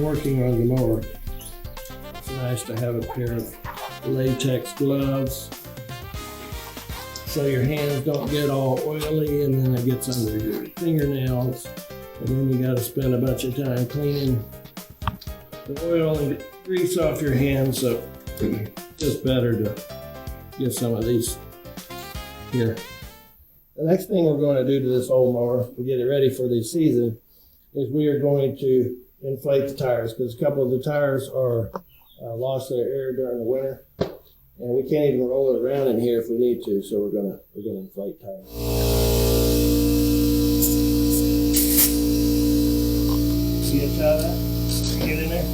working on the mower, it's nice to have a pair of latex gloves so your hands don't get all oily and then it gets under your fingernails, and then you got to spend a bunch of time cleaning the oil and grease off your hands. So it's just better to get some of these here. The next thing we're going to do to this old mower to get it ready for the season is we are going to inflate the tires, because a couple of the tires are lost their air during the winter, and we can't even roll it around in here if we need to. So we're gonna inflate tires. See it, try that? Get in there.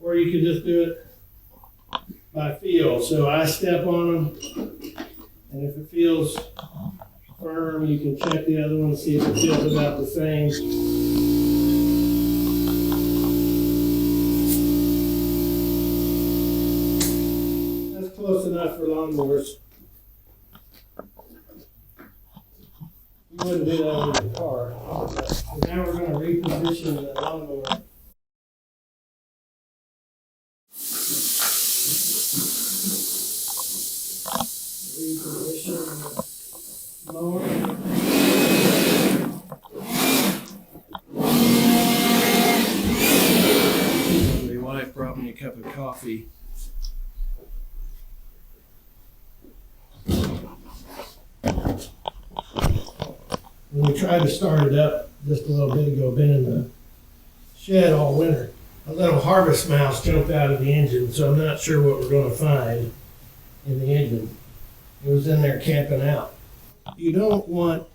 Or you could just do it by feel. So I step on them, and if it feels firm, you can check the other one and see if it feels about the same. That's close enough for lawnmowers. You wouldn't do that with the car. So now we're going to reposition the lawnmower. Reposition the mower. Your wife brought me a cup of coffee. When we tried to start it up just a little bit ago, been in the shed all winter, a little harvest mouse jumped out of the engine, so I'm not sure what we're going to find in the engine. It was in there camping out. You don't want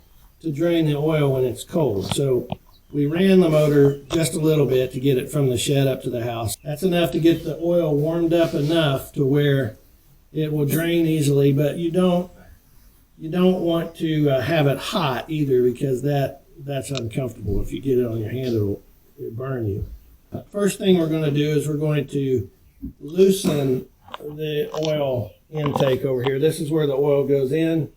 to drain the oil when it's cold, so we ran the motor just a little bit to get it from the shed up to the house. That's enough to get the oil warmed up enough to where it will drain easily, but you don't want to have it hot either, because that's uncomfortable. If you get it on your hand, it'll burn you. First thing we're going to do is we're going to loosen the oil intake over here. This is where the oil goes in.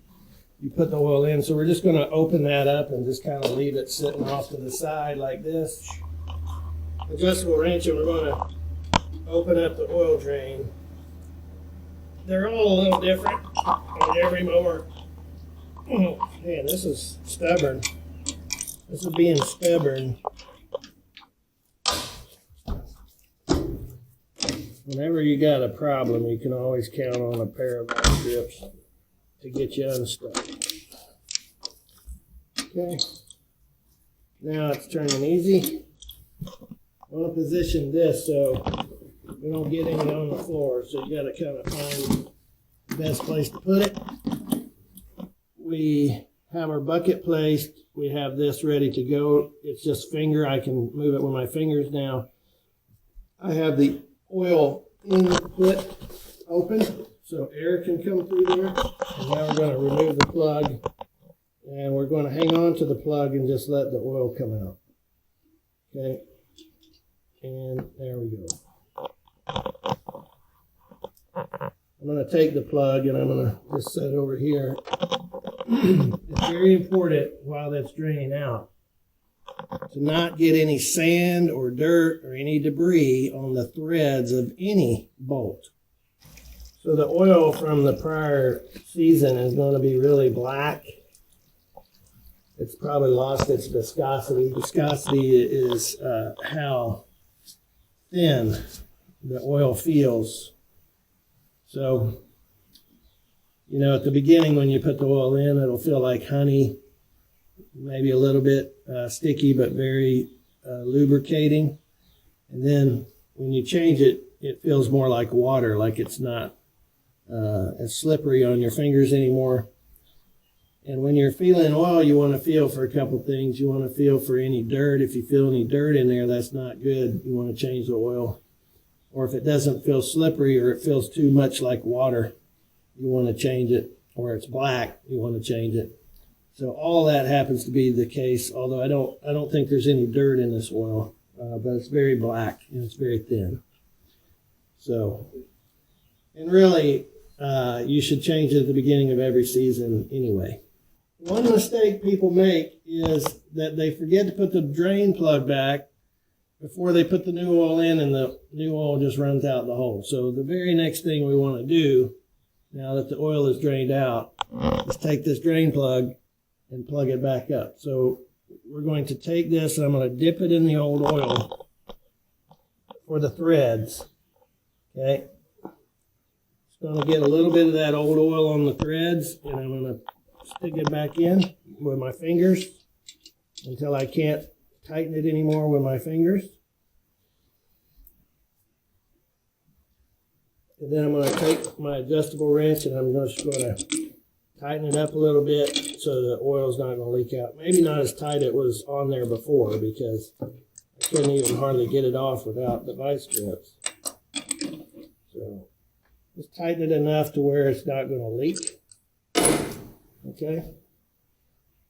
You put the oil in, so we're just going to open that up and just kind of leave it sitting off to the side like this. Adjustable wrench, and we're going to open up the oil drain. They're all a little different on every mower. Oh, man, this is stubborn. This is being stubborn. Whenever you got a problem, you can always count on a pair of vice grips to get you unstuck. Okay. Now it's turning easy. I want to position this so we don't get any on the floor. So you got to kind of find the best place to put it. We have our bucket placed. We have this ready to go. It's just finger. I can move it with my fingers now. I have the oil inlet open so air can come through there. And now we're going to remove the plug, and we're going to hang on to the plug and just let the oil come out. Okay, and there we go. I'm going to take the plug and I'm going to just set it over here. It's very important while that's draining out to not get any sand or dirt or any debris on the threads of any bolt. So the oil from the prior season is going to be really black. It's probably lost its viscosity. Viscosity is how thin the oil feels. So, you know, at the beginning when you put the oil in, it'll feel like honey, maybe a little bit sticky, but very lubricating. And then when you change it, it feels more like water, like it's not as slippery on your fingers anymore. And when you're feeling oil, you want to feel for a couple things. You want to feel for any dirt. If you feel any dirt in there, that's not good. You want to change the oil. Or if it doesn't feel slippery or it feels too much like water, you want to change it. Or it's black, you want to change it. So all that happens to be the case, although I don't think there's any dirt in this oil, but it's very black and it's very thin. So, and really, you should change it at the beginning of every season anyway. one mistake people make is that they forget to put the drain plug back before they put the new oil in, and the new oil just runs out the hole. So the very next thing we want to do, now that the oil is drained out, is take this drain plug and plug it back up. So we're going to take this and I'm going to dip it in the old oil for the threads. Okay. It's going to get a little bit of that old oil on the threads, and I'm going to stick it back in with my fingers until I can't tighten it anymore with my fingers. And then I'm going to take my adjustable wrench and I'm just going to tighten it up a little bit so the oil's not going to leak out. Maybe not as tight it was on there before, because I couldn't even hardly get it off without the vice grips. So just tighten it enough to where it's not going to leak. Okay.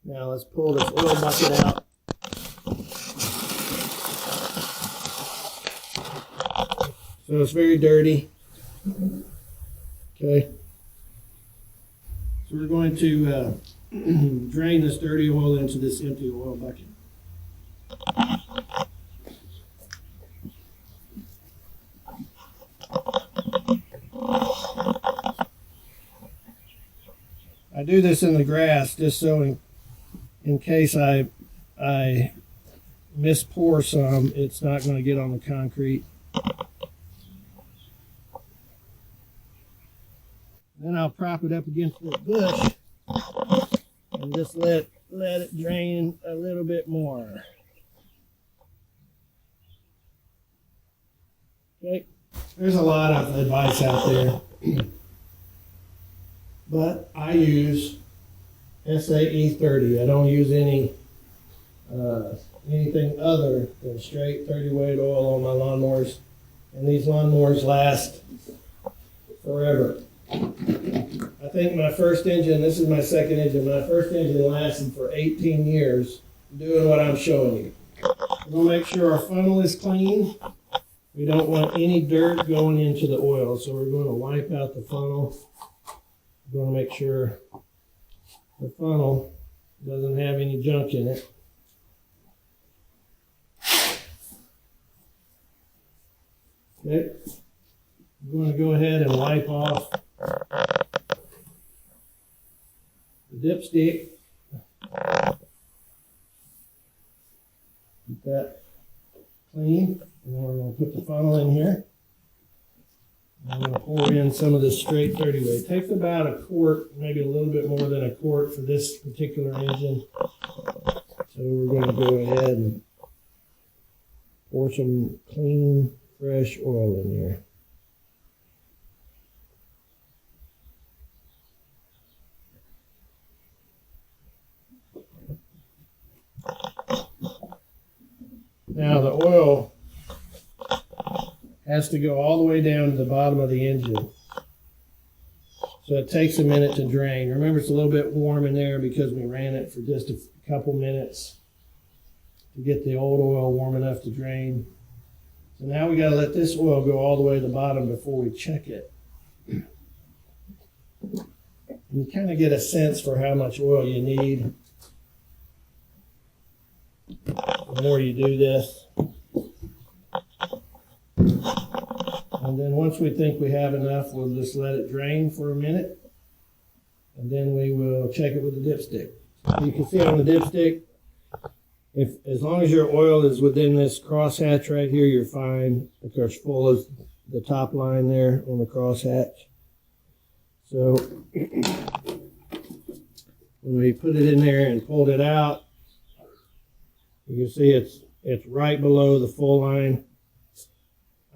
Now let's pull this oil bucket out. So it's very dirty. Okay. So we're going to drain this dirty oil into this empty oil bucket. I do this in the grass just so in case I mispour some, it's not going to get on the concrete. Then I'll prop it up against the bush and just let it drain a little bit more. Okay, there's a lot of advice out there, but I use SAE 30. I don't use anything other than straight 30 weight oil on my lawnmowers, and these lawnmowers last forever. I think my first engine, this is my second engine, my first engine lasted for 18 years doing what I'm showing you. We're going to make sure our funnel is clean. We don't want any dirt going into the oil, so we're going to wipe out the funnel. We're going to make sure the funnel doesn't have any junk in it. Okay, I'm going to go ahead and wipe off the dipstick. Keep that clean. And then we're going to put the funnel in here. I'm going to pour in some of this straight 30 weight. It takes about a quart, maybe a little bit more than a quart for this particular engine. So we're going to go ahead and pour some clean, fresh oil in here. Now the oil has to go all the way down to the bottom of the engine. So it takes a minute to drain. Remember, it's a little bit warm in there because we ran it for just a couple minutes to get the old oil warm enough to drain. So now we got to let this oil go all the way to the bottom before we check it. And you kind of get a sense for how much oil you need the more you do this. And then once we think we have enough, we'll just let it drain for a minute. And then we will check it with the dipstick. You can see on the dipstick, as long as your oil is within this crosshatch right here, you're fine. Of course, full is the top line there on the crosshatch. So when we put it in there and pulled it out, you can see it's right below the full line.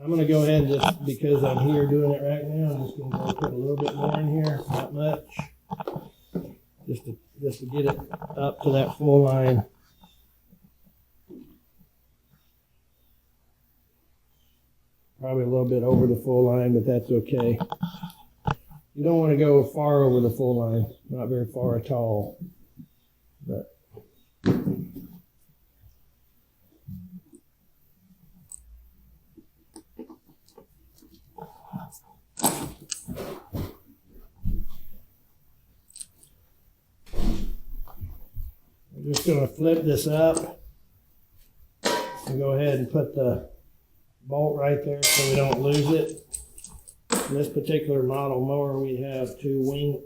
I'm going to go ahead and just, because I'm here doing it right now, I'm just going to put a little bit more in here, not much, just to get it up to that full line. Probably a little bit over the full line, but that's okay. You don't want to go far over the full line, not very far at all. But going to flip this up and go ahead and put the bolt right there so we don't lose it. In this particular model mower, we have two wing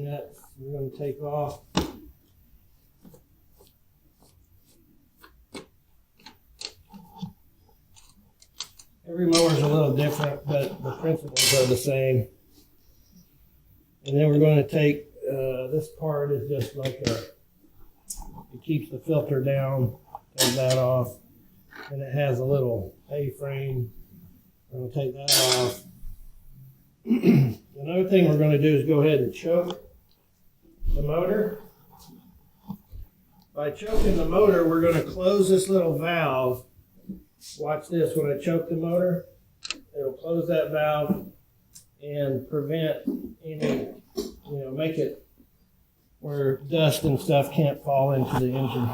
nuts we're going to take off. Every mower is a little different, but the principles are the same. And then we're going to take, this part is just like it keeps the filter down, take that off. And it has a little A-frame. We're going to take that off. Another thing we're going to do is go ahead and choke the motor. By choking the motor, we're going to close this little valve. Watch this, when I choke the motor, it'll close that valve and prevent any, make it where dust and stuff can't fall into the engine.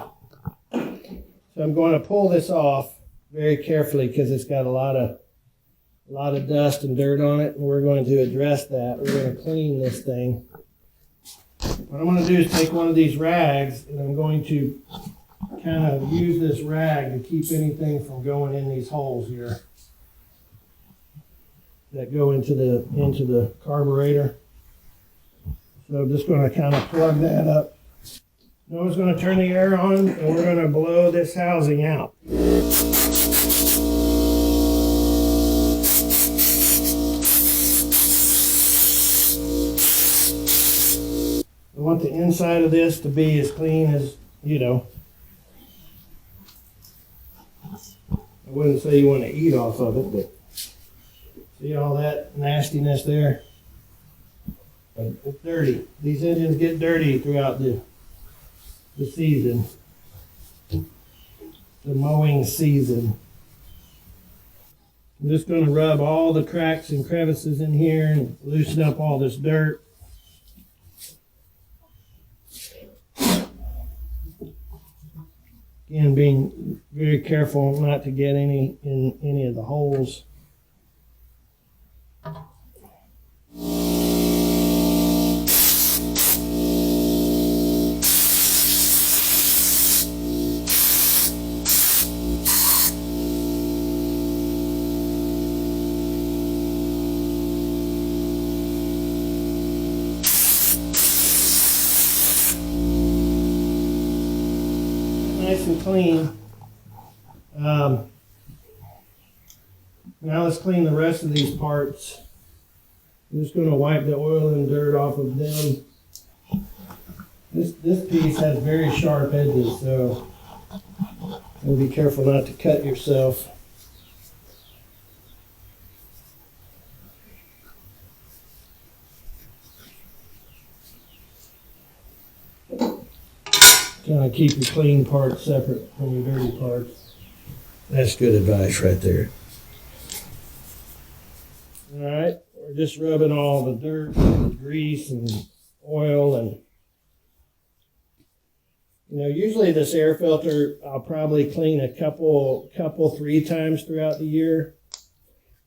So I'm going to pull this off very carefully because it's got a lot of dust and dirt on it, and we're going to address that. We're going to clean this thing. What I'm going to do is take one of these rags, and I'm going to kind of use this rag to keep anything from going in these holes here that go into the carburetor. So I'm just going to kind of plug that up. Now I'm going to turn the air on, and we're going to blow this housing out. I want the inside of this to be as clean as, I wouldn't say you want to eat off of it, but see all that nastiness there? It's dirty. These engines get dirty throughout the season, the mowing season. I'm just going to rub all the cracks and crevices in here and loosen up all this dirt. Again, being very careful not to get any in any of the holes. Nice and clean. Now let's clean the rest of these parts. I'm just going to wipe the oil and dirt off of them. This piece has very sharp edges, so be careful not to cut yourself. Kind of keep your clean parts separate from your dirty parts. That's good advice right there. All right, we're just rubbing all the dirt and grease and oil, and usually this air filter I'll probably clean a couple 3 times throughout the year,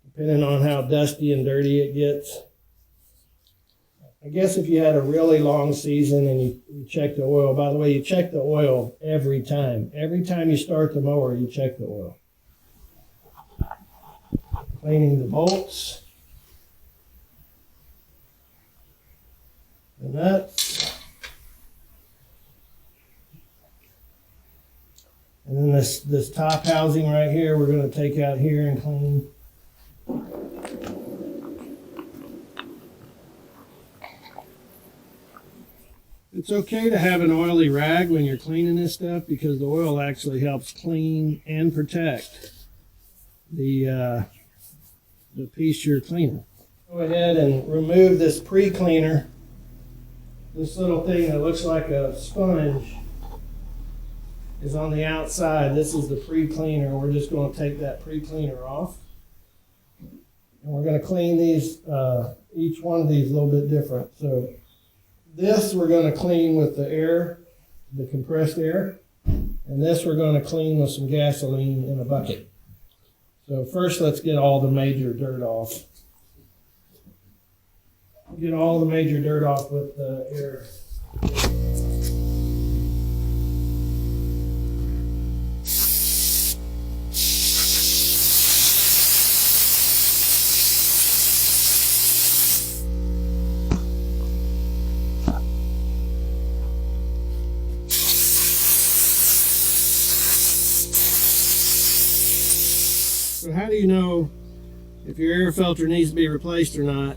depending on how dusty and dirty it gets. I guess if you had a really long season and you check the oil, by the way, you check the oil every time. Every time you start the mower, you check the oil. Cleaning the bolts, the nuts, and then this top housing right here, we're going to take out here and clean. It's okay to have an oily rag when you're cleaning this stuff because the oil actually helps clean and protect the piece you're cleaning. Go ahead and remove this pre-cleaner. This little thing that looks like a sponge is on the outside. This is the pre-cleaner. We're just going to take that pre-cleaner off. And we're going to clean these, each one of these a little bit different. So this we're going to clean with the air, the compressed air, and this we're going to clean with some gasoline in a bucket. So first let's get all the major dirt off. Get all the major dirt off with the air. how do you know if your air filter needs to be replaced or not?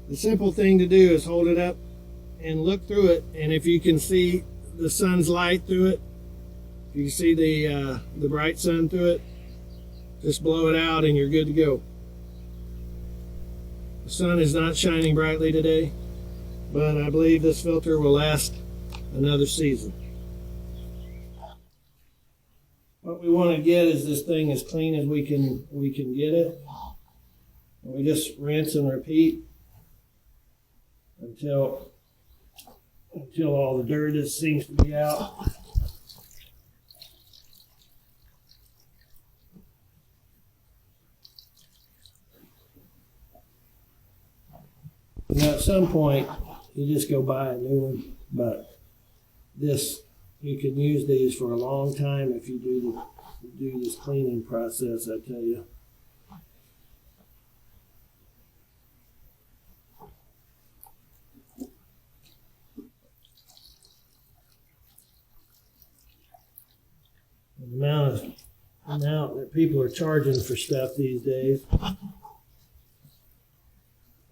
The simple thing to do is hold it up and look through it, and if you can see the sun's light through it, if you can see the bright sun through it, just blow it out and you're good to go. The sun is not shining brightly today, but I believe this filter will last another season. What we want to get is this thing as clean as we can get it. And we just rinse and repeat until all the dirt seems to be out. Now at some point you just go buy a new one, but you can use these for a long time if you do this cleaning process, I tell you. The amount that people are charging for stuff these days. I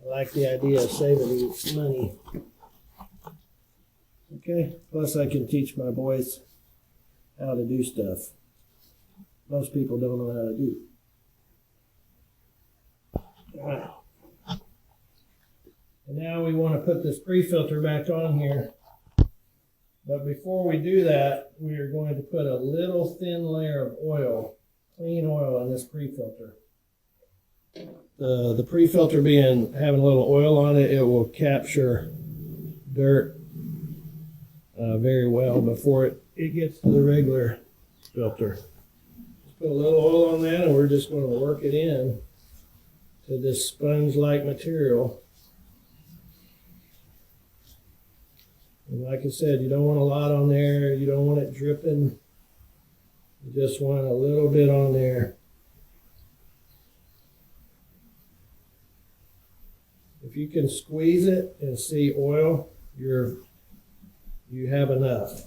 like the idea of saving money. Okay, plus I can teach my boys how to do stuff most people don't know how to do. All right. And now we want to put this pre-filter back on here. But before we do that, we are going to put a little thin layer of oil, clean oil, on this pre-filter. The pre-filter having a little oil on it, it will capture dirt very well before it gets to the regular filter. Let's put a little oil on that, and we're just going to work it in to this sponge-like material. And like I said, you don't want a lot on there. You don't want it dripping. You just want a little bit on there. If you can squeeze it and see oil, you have enough.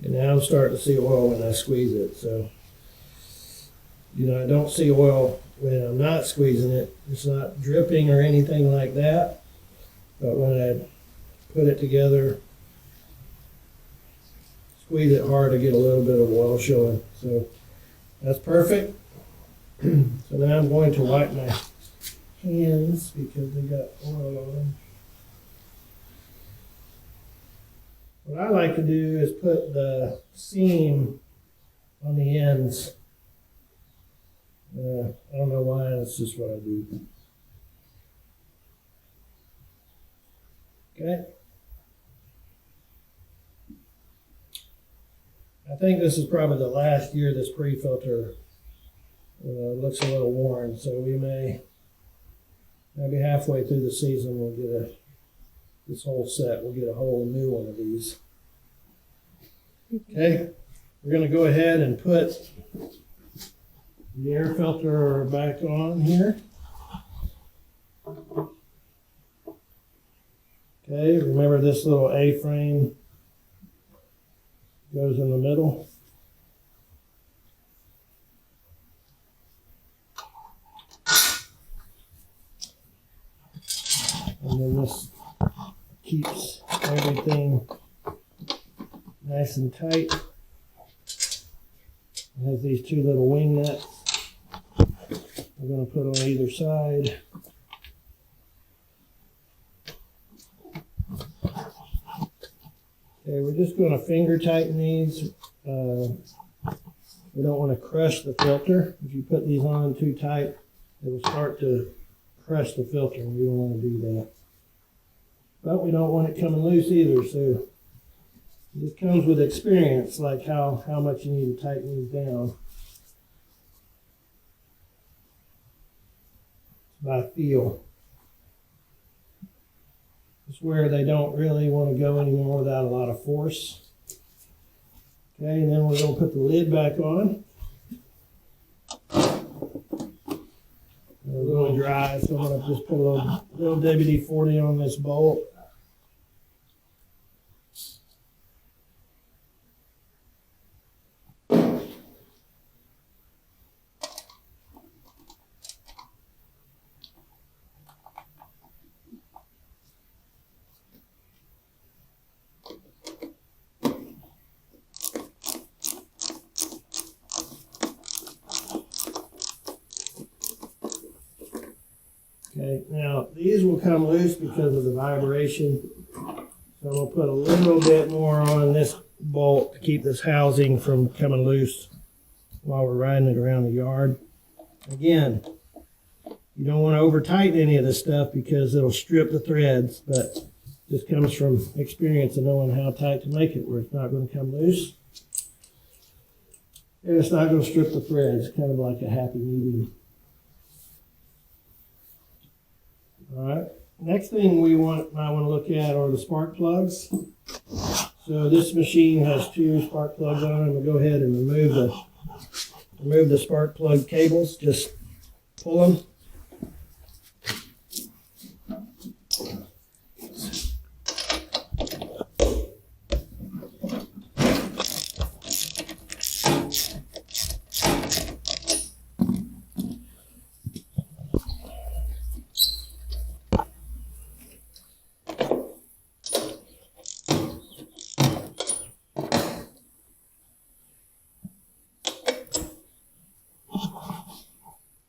And now I'm starting to see oil when I squeeze it. So, I don't see oil when I'm not squeezing it. It's not dripping or anything like that. But when I put it together, squeeze it hard to get a little bit of oil showing. So that's perfect. So now I'm going to wipe my hands because they got oil on them. What I like to do is put the seam on the ends. I don't know why, that's just what I do. Okay. I think this is probably the last year this pre-filter looks a little worn, so we maybe halfway through the season we'll get this whole set, we'll get a whole new one of these. Okay, we're going to go ahead and put the air filter back on here. Okay, remember this little A-frame goes in the middle. And then this keeps everything nice and tight. It has these two little wing nuts we're going to put on either side. Okay, we're just going to finger tighten these. We don't want to crush the filter. If you put these on too tight, it will start to crush the filter, and we don't want to do that. But we don't want it coming loose either, so this comes with experience, like how much you need to tighten these down. By feel. It's where they don't really want to go anymore without a lot of force. Okay, and then we're going to put the lid back on. It's really dry, so I'm going to just put a little WD-40 on this bolt. Okay, now these will come loose because of the vibration. So I'm going to put a little bit more on this bolt to keep this housing from coming loose while we're riding it around the yard. Again, you don't want to over tighten any of this stuff because it'll strip the threads, but this comes from experience of knowing how tight to make it where it's not going to come loose. And it's not going to strip the threads, kind of like a happy medium. All right. Next thing we might want to look at are the spark plugs. So this machine has 2 spark plugs on it. I'm going to go ahead and remove the spark plug cables. Just pull them.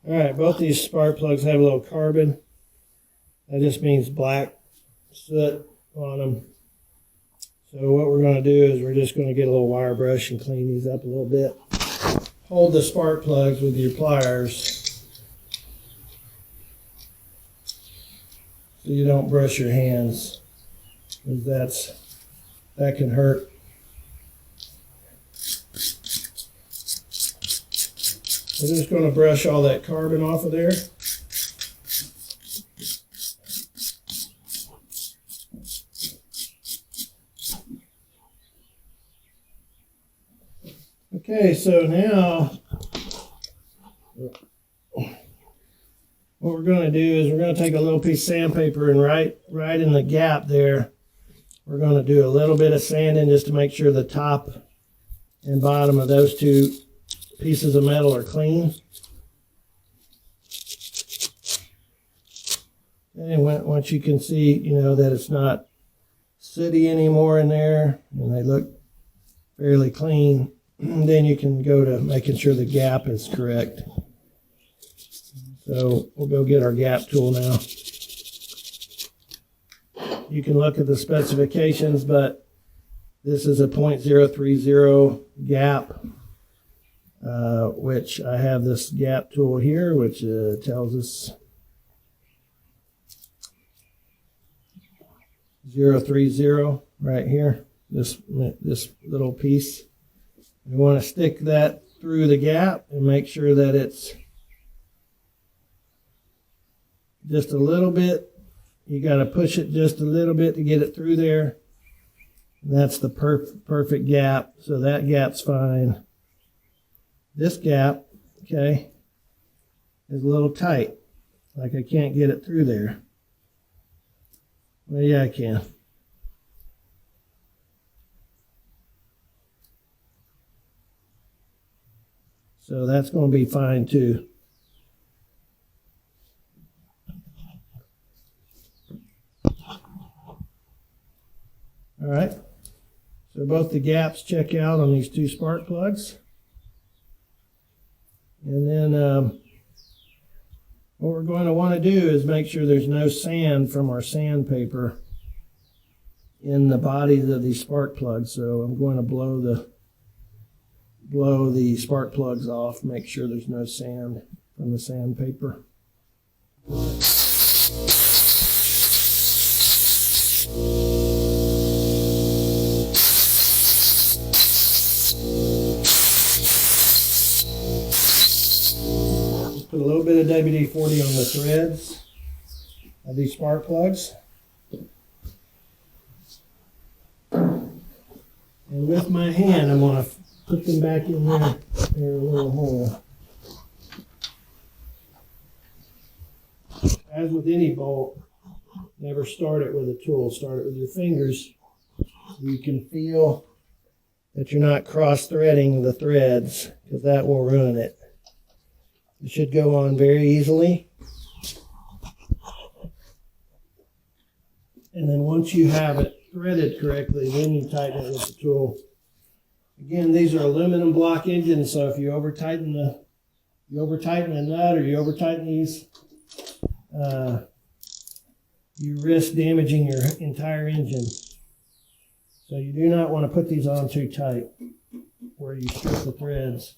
All right, both these spark plugs have a little carbon. That just means black soot on them. So what we're going to do is we're just going to get a little wire brush and clean these up a little bit. Hold the spark plugs with your pliers so you don't brush your hands, because that can hurt. I'm just going to brush all that carbon off of there. Okay, so now what we're going to do is we're going to take a little piece of sandpaper and right in the gap there, we're going to do a little bit of sanding just to make sure the top and bottom of those 2 pieces of metal are clean. And once you can see, that it's not sooty anymore in there and they look fairly clean, then you can go to making sure the gap is correct. So we'll go get our gap tool now. You can look at the specifications, but this is a 0.030 gap. Which I have this gap tool here, which tells us 0.30 right here, this little piece. We want to stick that through the gap and make sure that it's just a little bit. You got to push it just a little bit to get it through there. And that's the perfect gap, so that gap's fine. This gap, okay, is a little tight. Like I can't get it through there. Well, yeah, I can. So that's going to be fine too. All right. So both the gaps check out on these 2 spark plugs. And then what we're going to want to do is make sure there's no sand from our sandpaper in the bodies of these spark plugs. So I'm going to blow the spark plugs off, make sure there's no sand from the sandpaper. Put a little bit of WD-40 on the threads of these spark plugs. And with my hand, I'm going to put them back in their little hole. As with any bolt, never start it with a tool. Start it with your fingers. You can feel that you're not cross-threading the threads, because that will ruin it. It should go on very easily. And then once you have it threaded correctly, then you tighten it with the tool. Again, these are aluminum block engines, so if you over tighten the nut or you over tighten these, you risk damaging your entire engine. So you do not want to put these on too tight where you strip the threads.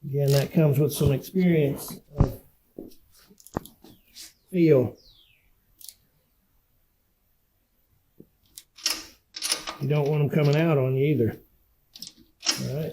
Again, that comes with some experience of feel. You don't want them coming out on you either. All right.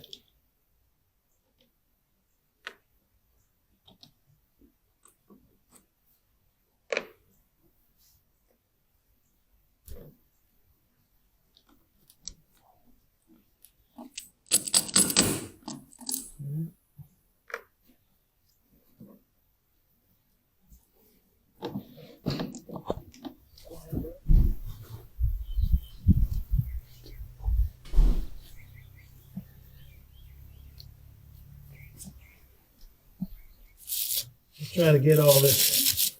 Try to get all this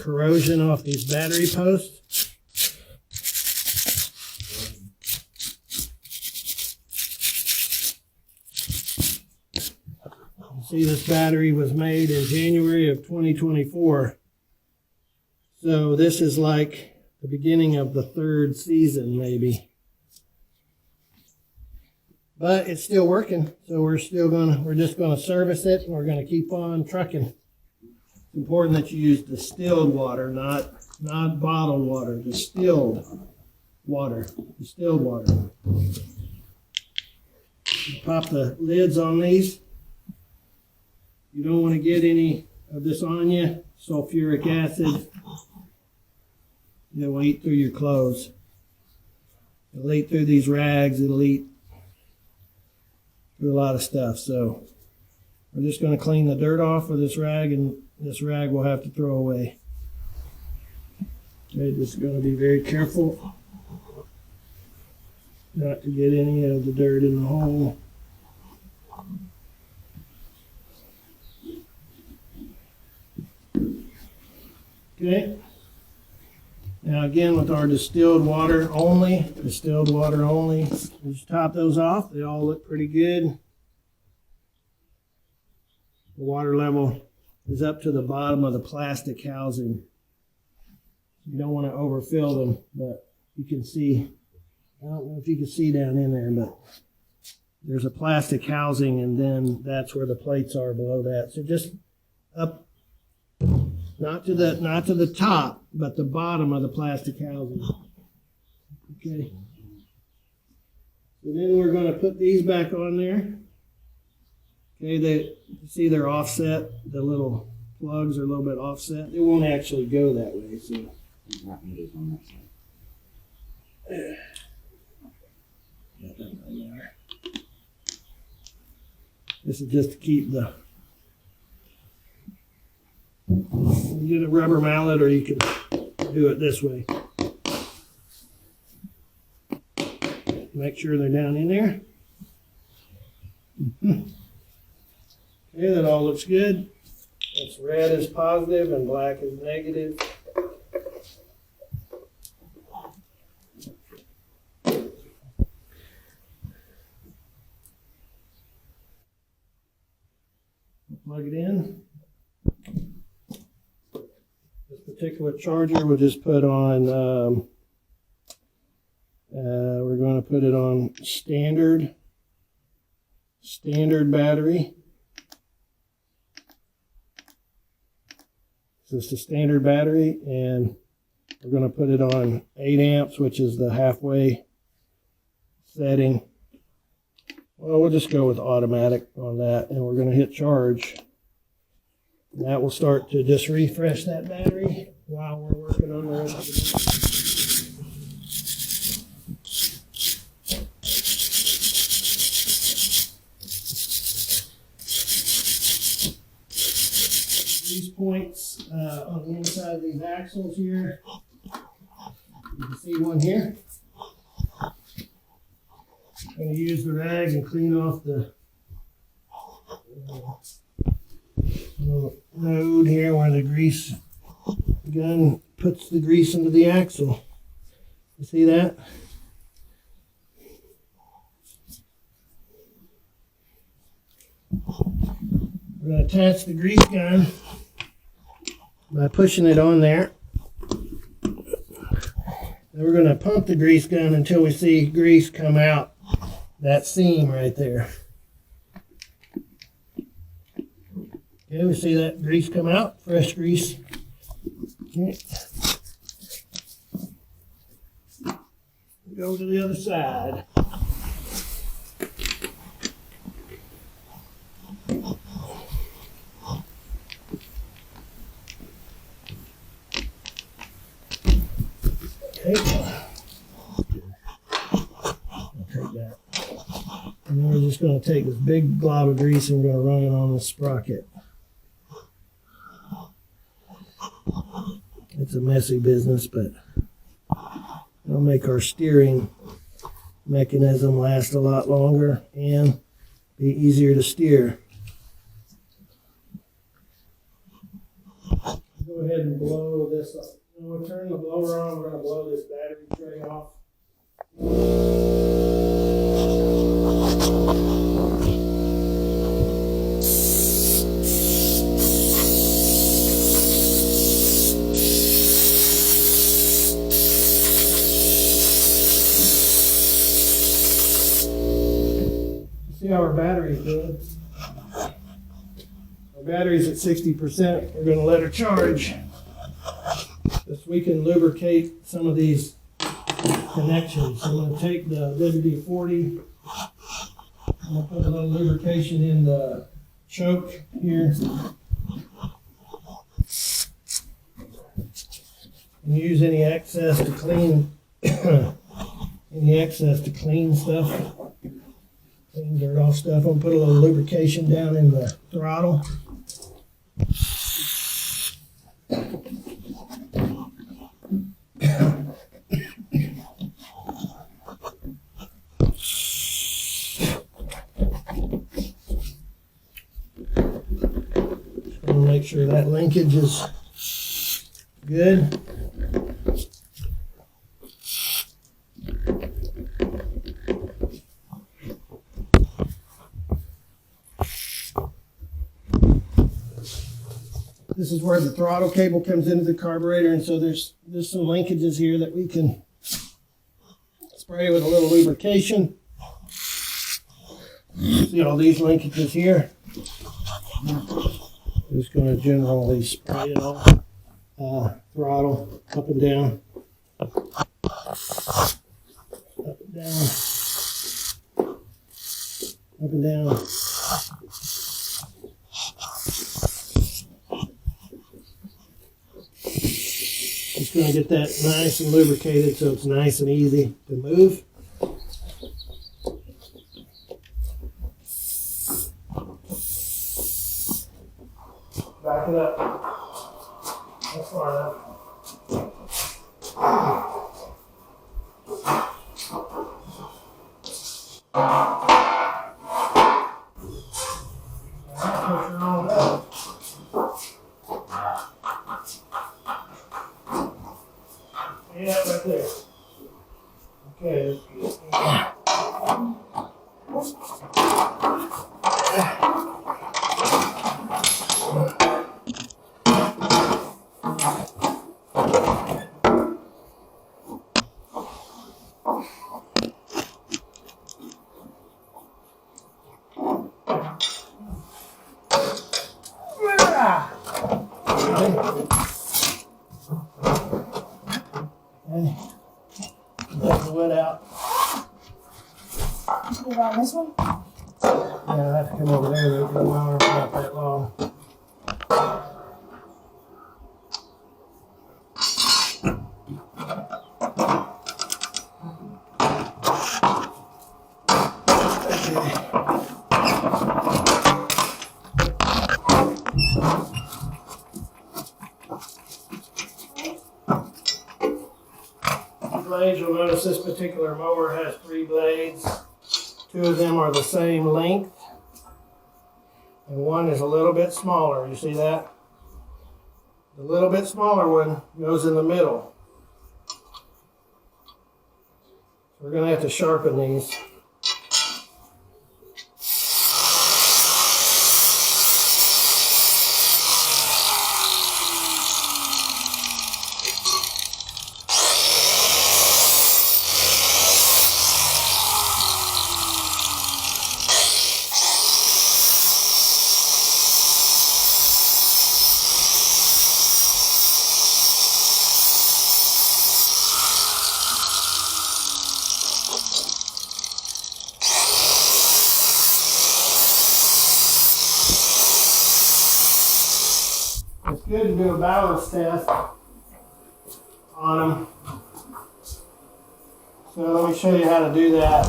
corrosion off these battery posts. You see, this battery was made in January of 2024. So this is like the beginning of the third season, maybe. But it's still working, so we're just gonna service it, and we're gonna keep on trucking. It's important that you use distilled water, not bottled water, distilled water. You pop the lids on these. You don't want to get any of this on you. Sulfuric acid. It will eat through your clothes. It'll eat through these rags. It'll eat through a lot of stuff. So we're just going to clean the dirt off with this rag, and this rag we'll have to throw away. Okay, just going to be very careful not to get any of the dirt in the hole. Okay. Now again, with our distilled water only, just top those off. They all look pretty good. The water level is up to the bottom of the plastic housing. You don't want to overfill them, but you can see, I don't know if you can see down in there, but there's a plastic housing, and then that's where the plates are below that. So just up, not to the top, but the bottom of the plastic housing. Okay. So then we're going to put these back on there. Okay, you see they're offset. The little plugs are a little bit offset. They won't actually go that way. So. This is just to keep the. You get a rubber mallet, or you can do it this way. Make sure they're down in there. Okay, that all looks good. It's red is positive and black is negative. Plug it in. This particular charger we'll just put on, we're going to put it on standard battery. So it's a standard battery, and we're going to put it on 8 amps, which is the halfway setting. Well, we'll just go with automatic on that, and we're going to hit charge. And that will start to just refresh that battery. while we're working on the rest of the mower. These points on the inside of these axles here. You can see one here. I'm going to use the rag and clean off the node here where the grease gun puts the grease into the axle. You see that? We're going to attach the grease gun by pushing it on there. Then we're going to pump the grease gun until we see grease come out that seam right there. Okay, we see that grease come out, fresh grease. Okay. Go to the other side. Okay. I'll take that. And then we're just going to take this big glob of grease and we're going to run it on the sprocket. It's a messy business, but it'll make our steering mechanism last a lot longer and be easier to steer. Go ahead and blow this up. We'll turn the blower on. We're going to blow this battery tray off. See how our battery's doing? Our battery's at 60%. We're going to let her charge. Just we can lubricate some of these connections. I'm going to take the WD-40. I'm going to put a little lubrication in the choke here. And use any excess to clean stuff. Clean dirt off stuff. I'm going to put a little lubrication down in the throttle. Make sure that linkage is good. This is where the throttle cable comes into the carburetor, and so there's some linkages here that we can spray with a little lubrication. See all these linkages here? Just going to generally spray it all. Throttle up and down. Up and down. Up and down. Just going to get that nice and lubricated so it's nice and easy to move. Back it up. That's far enough. Push her on up. Yeah, right there. Okay. Okay. Take the wood out. What about this one? Yeah, I have to come over there. The mower's not that long. particular mower has 3 blades. 2 of them are the same length, and one is a little bit smaller. You see that? The little bit smaller one goes in the middle. So we're going to have to sharpen these. It's good to do a balance test on them. So let me show you how to do that.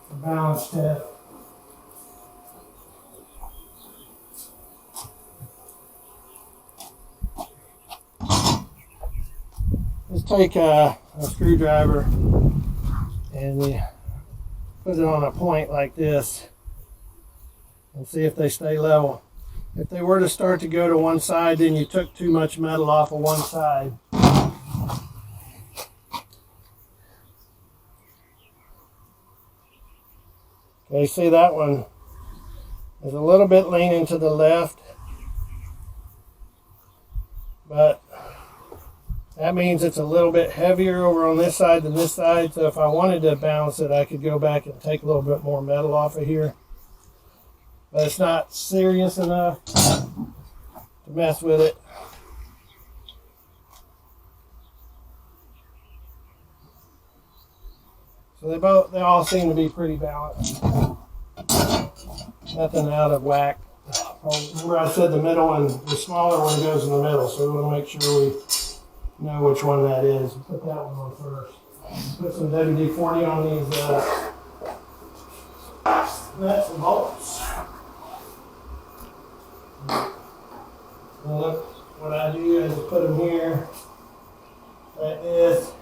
A balance test. Let's take a screwdriver and we put it on a point like this and see if they stay level. If they were to start to go to one side, then you took too much metal off of one side. Okay, see that one is a little bit leaning to the left, but that means it's a little bit heavier over on this side than this side. So if I wanted to balance it, I could go back and take a little bit more metal off of here. But it's not serious enough to mess with it. So they all seem to be pretty balanced. Nothing out of whack. Remember I said the middle one, the smaller one goes in the middle, so we want to make sure we know which one that is. Put that one on first. Put some WD-40 on these nuts and bolts. And look, what I do is put them here like this.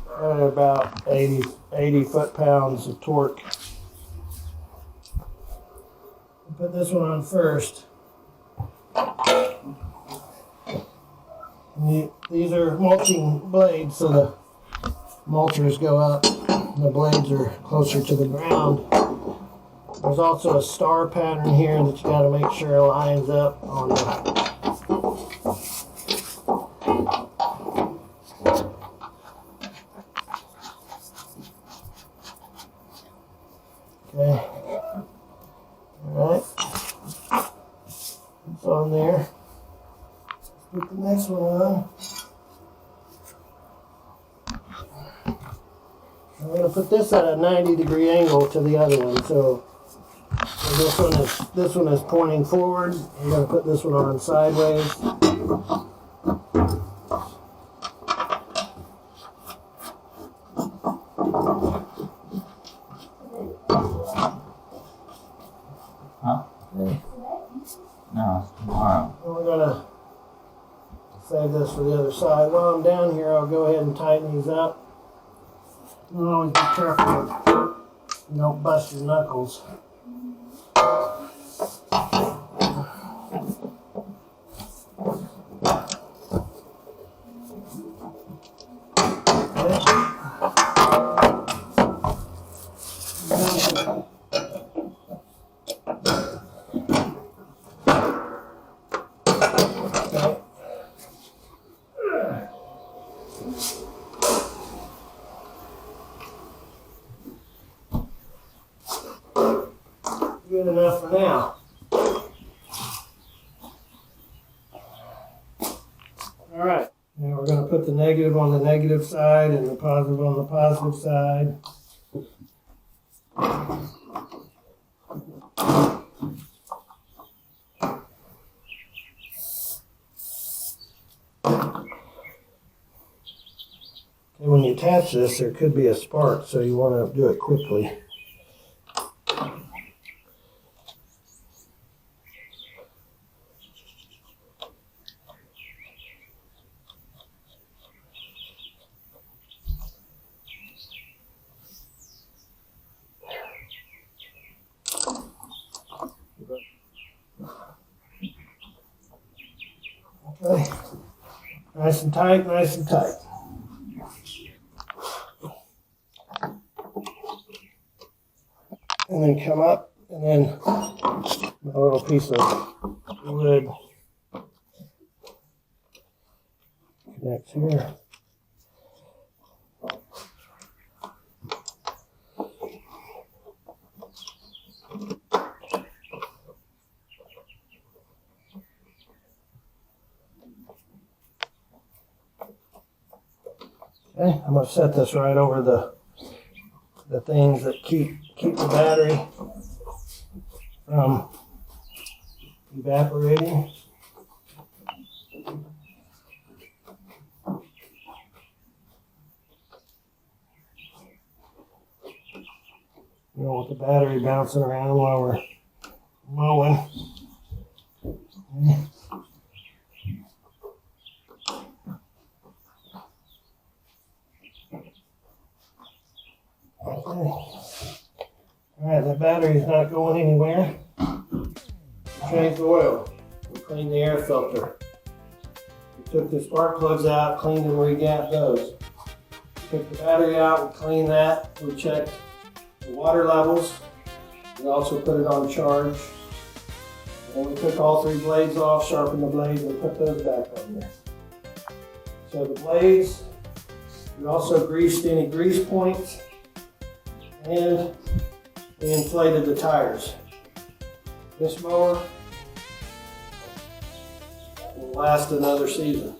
At about 80 foot-pounds of torque. Put this one on first. These are mulching blades, so the mulchers go up. The blades are closer to the ground. There's also a star pattern here that you got to make sure lines up on the okay. Alright. It's on there. Put the next one on. I'm going to put this at a 90-degree angle to the other one. So this one is pointing forward. I'm going to put this one on sideways. Huh? Okay. No, it's tomorrow. And we're going to save this for the other side. While I'm down here, I'll go ahead and tighten these up. And always be careful you don't bust your knuckles. Good enough for now. All right, now we're going to put the negative on the negative side and the positive on the positive side. And when you attach this, there could be a spark, so you want to do it quickly. Nice and tight, nice and tight. And then come up, and then a little piece of wood connects here. Okay, I'm going to set this right over the things that keep the battery from evaporating. You don't want the battery bouncing around while we're mowing. Okay. Alright, the battery's not going anywhere. Change the oil. We cleaned the air filter. We took the spark plugs out, cleaned and regapped those. We took the battery out, we cleaned that. We checked the water levels. We also put it on charge. And we took all 3 blades off, sharpened the blades, and put those back on there. So the blades, we also greased any grease points, and we inflated the tires. This mower will last another season.